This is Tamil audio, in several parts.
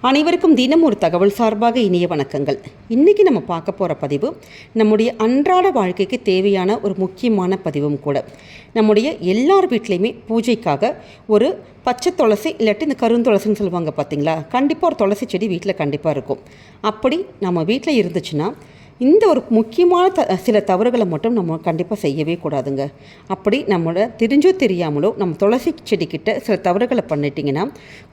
அனைவருக்கும் தினம் ஒரு தகவல் சார்பாக இனிய வணக்கங்கள். இன்றைக்கி நம்ம பார்க்க போகிற பதிவு நம்முடைய அன்றாட வாழ்க்கைக்கு தேவையான ஒரு முக்கியமான பதிவும் கூட. நம்முடைய எல்லார் வீட்லேயுமே பூஜைக்காக ஒரு பச்சை துளசி இல்லாட்டி இந்த கருந்துளசின்னு சொல்லுவாங்க பார்த்தீங்களா, கண்டிப்பாக ஒரு துளசி செடி வீட்டில் கண்டிப்பாக இருக்கும். அப்படி நம்ம வீட்டில் இருந்துச்சுன்னா இந்த ஒரு முக்கியமான சில தவறுகளை மட்டும் நம்ம கண்டிப்பாக செய்யவே கூடாதுங்க. அப்படி நம்மளோட தெரிஞ்சோ தெரியாமலோ நம்ம துளசி செடிக்கிட்ட சில தவறுகளை பண்ணிட்டிங்கன்னா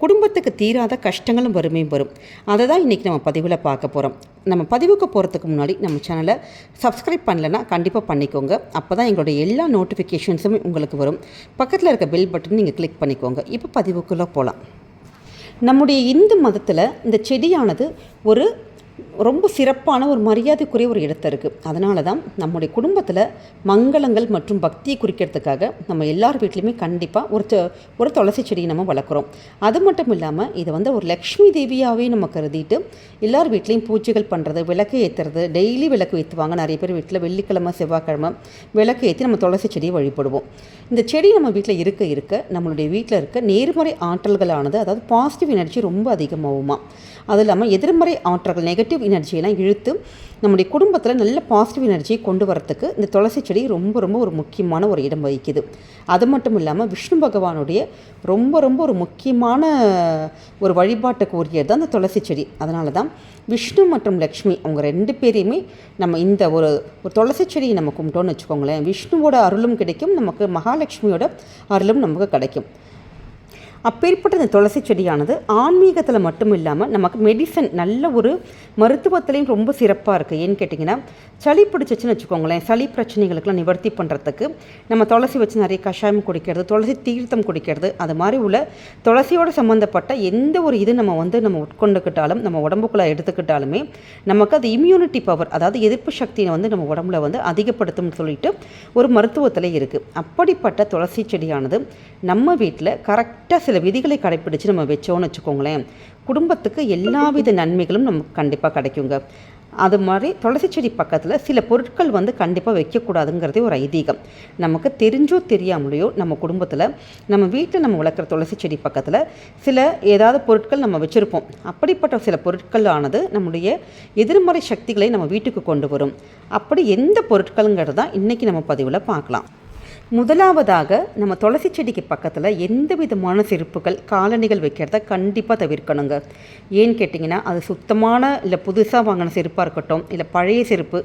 குடும்பத்துக்கு தீராத கஷ்டங்களும் வறுமையும் வரும். அதை தான் இன்றைக்கி நம்ம பதிவில் பார்க்க போகிறோம். நம்ம பதிவுக்கு போகிறதுக்கு முன்னாடி நம்ம சேனலை சப்ஸ்கிரைப் பண்ணலைன்னா கண்டிப்பாக பண்ணிக்கோங்க. அப்போ தான் எங்களுடைய எல்லா நோட்டிஃபிகேஷன்ஸுமே உங்களுக்கு வரும். பக்கத்தில் இருக்க பெல் பட்டன் நீங்கள் கிளிக் பண்ணிக்கோங்க. இப்போ பதிவுக்குள்ளே போகலாம். நம்முடைய இந்து மதத்தில் இந்த செடியானது ஒரு ரொம்ப சிறப்பான ஒரு மரியாதைக்குரிய ஒரு இடத்த இருக்குது. அதனால தான் நம்முடைய குடும்பத்தில் மங்களங்கள் மற்றும் பக்தியை குறிக்கிறதுக்காக நம்ம எல்லார் வீட்லேயுமே கண்டிப்பாக ஒரு துளசி செடியை நம்ம வளர்க்குறோம். அது மட்டும் இல்லாமல் இதை ஒரு லக்ஷ்மி தேவியாகவே நம்ம கருதிட்டு எல்லார் வீட்லேயும் பூஜைகள் பண்ணுறது, விளக்கு ஏற்றுறது, டெய்லி விளக்கு ஏற்றுவாங்க. நிறைய பேர் வீட்டில் வெள்ளிக்கிழமை செவ்வாய்க்கிழமை விளக்கு ஏற்றி நம்ம துளசி செடியை வழிபடுவோம். இந்த செடி நம்ம வீட்டில் இருக்க நம்மளுடைய வீட்டில் இருக்க நேர்மறை ஆற்றல்களானது, அதாவது பாசிட்டிவ் எனர்ஜி ரொம்ப அதிகமாகுமா. அது இல்லாமல் எதிர்மறை ஆற்றல்கள் நெகட்டிவ் எனர்ஜியெல்லாம் இழுத்து நம்முடைய குடும்பத்தில் நல்ல பாசிட்டிவ் எனர்ஜியை கொண்டு வரத்துக்கு இந்த துளசி செடி ரொம்ப ஒரு முக்கியமான ஒரு இடம் வகிக்குது. அது மட்டும் இல்லாமல் விஷ்ணு பகவானுடைய ரொம்ப ஒரு முக்கியமான ஒரு வழிபாட்டுக்கு உரியது தான் இந்த துளசி செடி. அதனால தான் விஷ்ணு மற்றும் லக்ஷ்மி அவங்க ரெண்டு பேரையுமே நம்ம இந்த ஒரு துளசி செடியை நம்ம கும்பிட்டோன்னு வச்சுக்கோங்களேன், விஷ்ணுவோட அருளும் கிடைக்கும், நமக்கு மகாலட்சுமியோட அருளும் நமக்கு கிடைக்கும். அப்பேற்பட்ட இந்த துளசி செடியானது ஆன்மீகத்தில் மட்டும் இல்லாமல் நமக்கு மெடிசன் நல்ல ஒரு மருத்துவத்திலையும் ரொம்ப சிறப்பாக இருக்குது. ஏன்னு கேட்டிங்கன்னா, சளி பிடிச்சிச்சின்னு வச்சுக்கோங்களேன், சளி பிரச்சனைகளுக்கெல்லாம் நிவர்த்தி பண்ணுறதுக்கு நம்ம துளசி வச்சு நிறைய கஷாயம் குடிக்கிறது, துளசி தீர்த்தம் குடிக்கிறது, அது மாதிரி உள்ள துளசியோடு சம்மந்தப்பட்ட எந்த ஒரு இது நம்ம உட்கொண்டுக்கிட்டாலும், நம்ம உடம்புக்குள்ளே எடுத்துக்கிட்டாலுமே நமக்கு அது இம்யூனிட்டி பவர், அதாவது எதிர்ப்பு சக்தியை நம்ம உடம்புல அதிகப்படுத்தும்னு சொல்லிட்டு ஒரு மருத்துவத்தில் இருக்குது. அப்படிப்பட்ட துளசி செடியானது நம்ம வீட்டில் கரெக்டாக சில விதிகளை கடைப்பிடிச்சு நம்ம வச்சோன்னு வச்சுக்கோங்களேன், குடும்பத்துக்கு எல்லாவித நன்மைகளும் நமக்கு கண்டிப்பாக கிடைக்குங்க. அது மாதிரி துளசி செடி பக்கத்தில் சில பொருட்கள் கண்டிப்பாக வைக்கக்கூடாதுங்கிறதே ஒரு ஐதீகம். நமக்கு தெரிஞ்சோ தெரியாமலையோ நம்ம குடும்பத்தில் நம்ம வீட்டில் நம்ம வளர்க்குற துளசி செடி பக்கத்தில் சில ஏதாவது பொருட்கள் நம்ம வச்சுருப்போம். அப்படிப்பட்ட சில பொருட்கள் ஆனது நம்முடைய எதிர்மறை சக்திகளை நம்ம வீட்டுக்கு கொண்டு வரும். அப்படி எந்த பொருட்கள்ங்கிறது தான் இன்றைக்கி நம்ம பதிவில் பார்க்கலாம். முதலாவதாக நம்ம துளசி செடிக்கு பக்கத்தில் எந்த விதமான செருப்புகள், காலணிகள் வைக்கிறத கண்டிப்பாக தவிர்க்கணுங்க. ஏன்னு கேட்டிங்கன்னா, அது சுத்தமான இல்லை புதுசாக வாங்கின செருப்பாக இருக்கட்டும், இல்லை பழைய செருப்பு,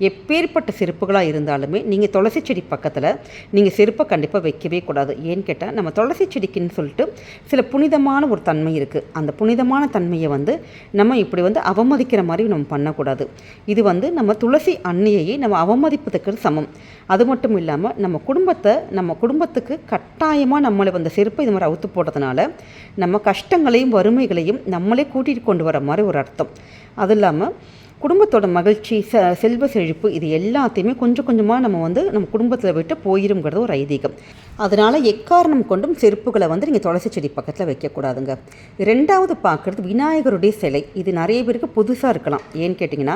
எப்பேற்பட்ட செருப்புகளாக இருந்தாலுமே நீங்கள் துளசி செடி பக்கத்தில் நீங்கள் செருப்பை கண்டிப்பாக வைக்கவே கூடாது. ஏன்னு கேட்டால், நம்ம துளசி செடிக்குன்னு சொல்லிட்டு சில புனிதமான ஒரு தன்மை இருக்குது. அந்த புனிதமான தன்மையை நம்ம இப்படி அவமதிக்கிற மாதிரி நம்ம பண்ணக்கூடாது. இது நம்ம துளசி அன்னையை நம்ம அவமதிப்பதற்கு சமம். அது மட்டும் இல்லாமல் நம்ம குடும்பத்துக்கு கட்டாயமாக நம்மளை செருப்பை இது மாதிரி அவுத்து போடுறதுனால நம்ம கஷ்டங்களையும் வறுமைகளையும் நம்மளே கூட்டிகிட்டு கொண்டு வர மாதிரி ஒரு அர்த்தம். அது இல்லாமல் குடும்பத்தோட மகிழ்ச்சி, செல்வ செழிப்பு, இது எல்லாத்தையுமே கொஞ்சம் கொஞ்சமாக நம்ம குடும்பத்தில் விட்டு போயிருங்கிறது ஒரு ஐதீகம். அதனால் எக்காரணம் கொண்டும் செருப்புகளை நீங்கள் துளசி செடி பக்கத்தில் வைக்கக்கூடாதுங்க. ரெண்டாவது பார்க்குறது விநாயகருடைய சிலை. இது நிறைய பேருக்கு புதுசாக இருக்கலாம். ஏன்னு கேட்டிங்கன்னா,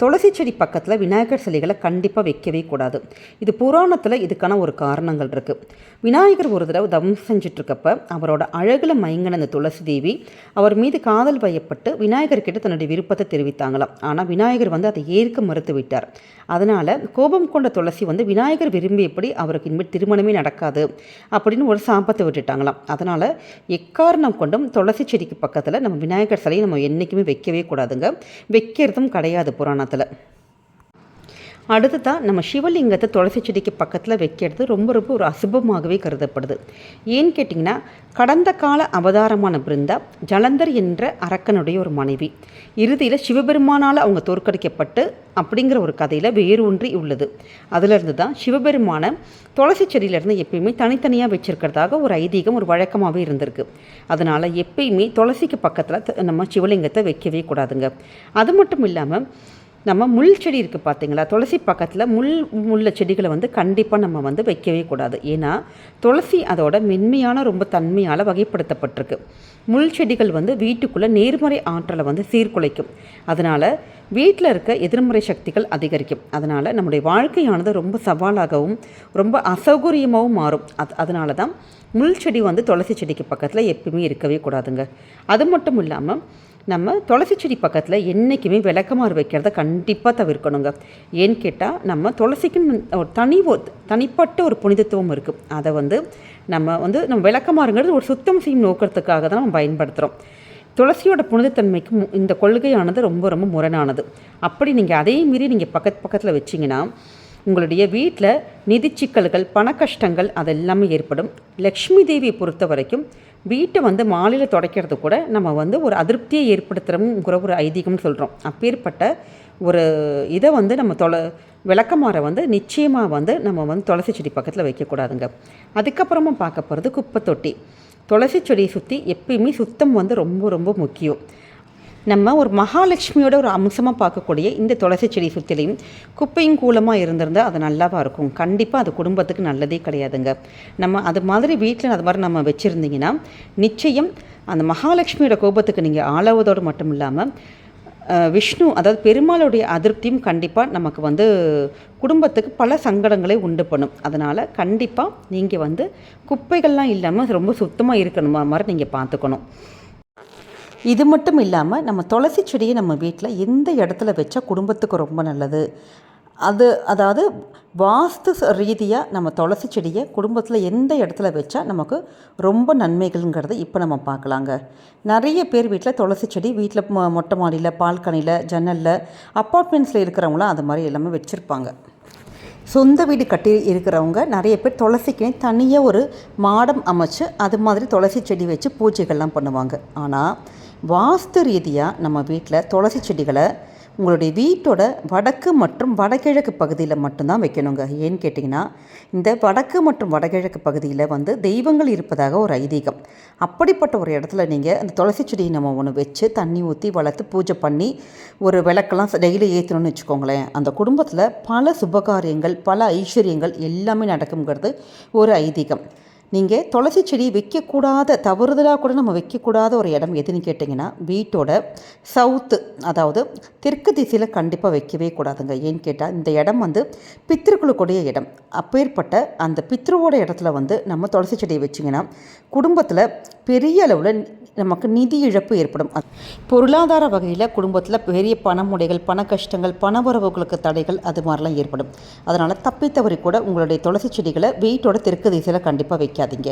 துளசி செடி பக்கத்தில் விநாயகர் சிலைகளை கண்டிப்பாக வைக்கவே கூடாது. இது புராணத்தில் இதுக்கான ஒரு காரணங்கள் இருக்குது. விநாயகர் ஒரு தடவை தவம் செஞ்சிட்ருக்கப்ப அவரோட அழகில் மயங்கின அந்த துளசி தேவி அவர் மீது காதல் வயப்பட்டு விநாயகர்கிட்ட தன்னுடைய விருப்பத்தை தெரிவித்தாங்களாம். ஆனால் விநாயகர் அதை ஏற்க மறுத்து விட்டார். அதனால் கோபம் கொண்ட துளசி விநாயகர் விரும்பியபடி அவருக்கு இனிமேல் திருமணமே நடக்காது அப்படின்னு ஒரு சாபத்தை விட்டுட்டாங்களாம். அதனால் எக்காரணம் கொண்டும் துளசி செடிக்கு பக்கத்தில் நம்ம விநாயகர் சிலையை நம்ம என்றைக்குமே வைக்கவே கூடாதுங்க. வைக்கிறதும் கிடையாது புராணத்தில். அடுத்ததான் நம்ம சிவலிங்கத்தை துளசி செடிக்கு பக்கத்தில் வைக்கிறது ரொம்ப ஒரு அசுபமாகவே கருதப்படுது. ஏன்னு கேட்டிங்கன்னா, கடந்த கால அவதாரமான பிருந்தா ஜலந்தர் என்ற அரக்கனுடைய ஒரு மனைவி. இறுதியில் சிவபெருமானால் அவங்க தோற்கடிக்கப்பட்டு அப்படிங்கிற ஒரு கதையில் வேரூன்றி உள்ளது. அதிலிருந்து தான் சிவபெருமான துளசி செடியிலேருந்து எப்பயுமே தனித்தனியாக வச்சுருக்கிறதாக ஒரு ஐதீகம், ஒரு வழக்கமாகவே இருந்திருக்கு. அதனால் எப்பயுமே துளசிக்கு பக்கத்தில் நம்ம சிவலிங்கத்தை வைக்கவே கூடாதுங்க. அது மட்டும் இல்லாமல் நம்ம முள் செடி இருக்குது பார்த்தீங்களா, துளசி பக்கத்தில் முள்ள செடிகளை கண்டிப்பாக நம்ம வைக்கவே கூடாது. ஏன்னா துளசி அதோட மென்மையான ரொம்ப தன்மையால் வகைப்படுத்தப்பட்டிருக்கு. முள் செடிகள் வீட்டுக்குள்ளே நேர்மறை ஆற்றலை சீர்குலைக்கும். அதனால் வீட்டில் இருக்க எதிர்மறை சக்திகள் அதிகரிக்கும். அதனால் நம்முடைய வாழ்க்கையானது ரொம்ப சவாலாகவும் ரொம்ப அசௌகரியமாகவும் மாறும். அதனால தான் முள் செடி துளசி செடிக்கு பக்கத்தில் எப்பவுமே இருக்கவே கூடாதுங்க. அது மட்டும் இல்லாமல் நம்ம துளசி செடி பக்கத்தில் என்றைக்குமே விளக்கமாறு வைக்கிறத கண்டிப்பாக தவிர்க்கணுங்க. ஏன்னு கேட்டால் நம்ம துளசிக்குன்னு ஒரு தனிப்பட்ட ஒரு புனிதத்துவம் இருக்குது. அதை நம்ம விளக்கமாறுங்கிறது ஒரு சுத்தம் செய்யும் நோக்கத்துக்காக தான் நம்ம பயன்படுத்துகிறோம். துளசியோட புனிதத்தன்மைக்கு இந்த கொள்கையானது ரொம்ப ரொம்ப முரணானது. அப்படி நீங்கள் அதே மீறி நீங்கள் பக்கத்தில் வச்சிங்கன்னா உங்களுடைய வீட்டில் நிதி சிக்கல்கள், பண கஷ்டங்கள் அதெல்லாமே ஏற்படும். லக்ஷ்மி தேவியை பொறுத்த வரைக்கும் வீட்டை மாலையில் துடைக்கிறது கூட நம்ம ஒரு அதிருப்தியை ஏற்படுத்துகிறோங்கிற ஒரு ஐதீகம்னு சொல்கிறோம். அப்பேற்பட்ட ஒரு இதை நம்ம விளக்கமாற நிச்சயமாக நம்ம துளசி செடி பக்கத்தில் வைக்கக்கூடாதுங்க. அதுக்கப்புறமா பார்க்க போகிறது குப்பை தொட்டி. துளசி செடியை சுற்றி எப்பயுமே சுத்தம் ரொம்ப ரொம்ப முக்கியம். நம்ம ஒரு மகாலட்சுமியோட ஒரு அம்சமாக பார்க்கக்கூடிய இந்த துளசி செடி சுற்றிலையும் குப்பையும் கூலமாக இருந்திருந்தால் அது நல்லாவாக இருக்கும். கண்டிப்பாக அது குடும்பத்துக்கு நல்லதே கிடையாதுங்க. நம்ம அது மாதிரி வீட்டில் அது மாதிரி நம்ம வச்சுருந்தீங்கன்னா நிச்சயம் அந்த மகாலட்சுமியோட கோபத்துக்கு நீங்கள் ஆளாவதோடு மட்டும் இல்லாமல் விஷ்ணு அதாவது பெருமாளுடைய அதிருப்தியும் கண்டிப்பாக நமக்கு குடும்பத்துக்கு பல சங்கடங்களை உண்டு பண்ணும். அதனால் கண்டிப்பாக நீங்கள் குப்பைகள்லாம் இல்லாமல் ரொம்ப சுத்தமாக இருக்கணுமா மாதிரி நீங்கள் பார்த்துக்கணும். இது மட்டும் இல்லாமல் நம்ம துளசி செடியை நம்ம வீட்டில் எந்த இடத்துல வச்சா குடும்பத்துக்கு ரொம்ப நல்லது, அதாவது வாஸ்து ரீதியாக நம்ம துளசி செடியை குடும்பத்தில் எந்த இடத்துல வச்சா நமக்கு ரொம்ப நன்மைகள்ங்கிறத இப்போ நம்ம பார்க்கலாங்க. நிறைய பேர் வீட்டில் துளசி செடி வீட்டில் மொட்டை மாடியில், பால்கனியில், ஜன்னலில், அப்பார்ட்மெண்ட்ஸில் இருக்கிறவங்களாம் அது மாதிரி எல்லாமே வச்சுருப்பாங்க. சொந்த வீடு கட்டி இருக்கிறவங்க நிறைய பேர் துளசிக்கு தனியாக ஒரு மாடம் அமைச்சு அது மாதிரி துளசி செடி வச்சு பூஜைகள்லாம் பண்ணுவாங்க. ஆனால் வாஸ்து ரீதியாக நம்ம வீட்டில் துளசி செடிகளை உங்களுடைய வீட்டோட வடக்கு மற்றும் வடகிழக்கு பகுதியில் மட்டும்தான் வைக்கணுங்க. ஏன்னு கேட்டிங்கன்னா இந்த வடக்கு மற்றும் வடகிழக்கு பகுதியில் தெய்வங்கள் இருப்பதாக ஒரு ஐதீகம். அப்படிப்பட்ட ஒரு இடத்துல நீங்கள் அந்த துளசி செடியை நம்ம ஒன்று வச்சு தண்ணி ஊற்றி வளர்த்து பூஜை பண்ணி ஒரு விளக்கெல்லாம் டெய்லி ஏற்றணும்னு வச்சுக்கோங்களேன், அந்த குடும்பத்தில் பல சுபகாரியங்கள், பல ஐஸ்வர்யங்கள் எல்லாமே நடக்குங்கிறது ஒரு ஐதீகம். நீங்கள் துளசி செடி வைக்கக்கூடாத, தவறுதலாக கூட நம்ம வைக்கக்கூடாத ஒரு இடம் எதுன்னு கேட்டிங்கன்னா வீட்டோட சவுத்து, அதாவது தெற்கு திசையில் கண்டிப்பாக வைக்கவே கூடாதுங்க. ஏன்னு கேட்டால் இந்த இடம் பித்திருக்களுக்குடைய இடம். அப்பேற்பட்ட அந்த பித்ருவோட இடத்துல நம்ம துளசி செடியை வச்சிங்கன்னா குடும்பத்தில் பெரிய அளவில் நமக்கு நிதி இழப்பு ஏற்படும். பொருளாதார வகையில் குடும்பத்தில் பெரிய பணமுடைகள், பண கஷ்டங்கள், பணவரவுகளுக்கு தடைகள் அது மாதிரிலாம் ஏற்படும். அதனால் தப்பித்தவரை கூட உங்களுடைய துளசி செடிகளை வீட்டோட தெற்கு திசையில் கண்டிப்பாக வைக்காதீங்க.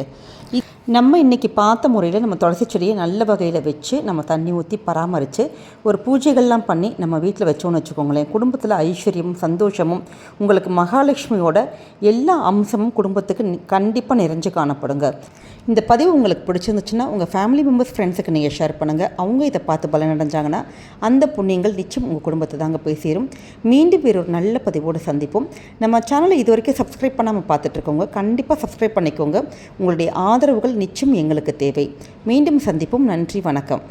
நம்ம இன்றைக்கி பார்த்த முறையில் நம்ம துளசி செடியை நல்ல வகையில் வச்சு நம்ம தண்ணி ஊற்றி பராமரித்து ஒரு பூஜைகள்லாம் பண்ணி நம்ம வீட்டில் வச்சோன்னு வச்சுக்கோங்களேன், குடும்பத்தில் ஐஸ்வர்யமும் சந்தோஷமும் உங்களுக்கு மகாலட்சுமியோட எல்லா அம்சமும் குடும்பத்துக்கு கண்டிப்பாக நிறைஞ்சு காணப்படுங்க. இந்த பதிவு உங்களுக்கு பிடிச்சிருந்துச்சுன்னா உங்கள் ஃபேமிலி மெம்பர்ஸ், ஃப்ரெண்ட்ஸுக்கு நீங்கள் ஷேர் பண்ணுங்கள். அவங்க இதை பார்த்து பலனடைஞ்சாங்கன்னா அந்த புண்ணியங்கள் நிச்சயம் உங்கள் குடும்பத்தை தாங்க போய் சேரும். மீண்டும் வேறு ஒரு நல்ல பதிவோடு சந்திப்போம். நம்ம சேனலை இது வரைக்கும் சப்ஸ்கிரைப் பண்ணாமல் பார்த்துட்ருக்கோங்க, கண்டிப்பாக சப்ஸ்கிரைப் பண்ணிக்கோங்க. உங்களுடைய ஆதரவுகள் நிச்சயம் எங்களுக்கு தேவை. மீண்டும் சந்திப்போம். நன்றி, வணக்கம்.